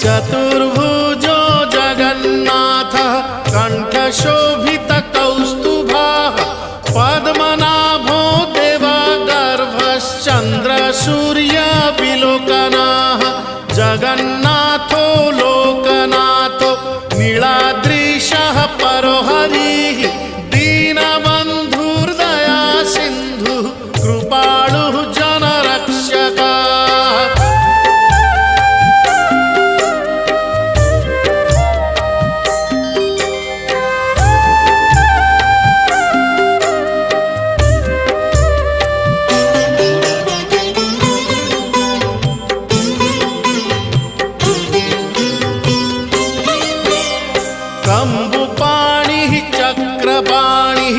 चतुर्भुजो जगन्नाथः कण्ठशोभितकौस्तुभः पद्मनाभो देवगर्भश्चन्द्रसूर्यविलोकनः जगन्नाथो लोकनाथो नीलाद्रीशः परो हरिः दीनबन्धुर्दया सिन्धुः कृपालुः जनरक्षकः। कम्बुपाणिः चक्रपाणिः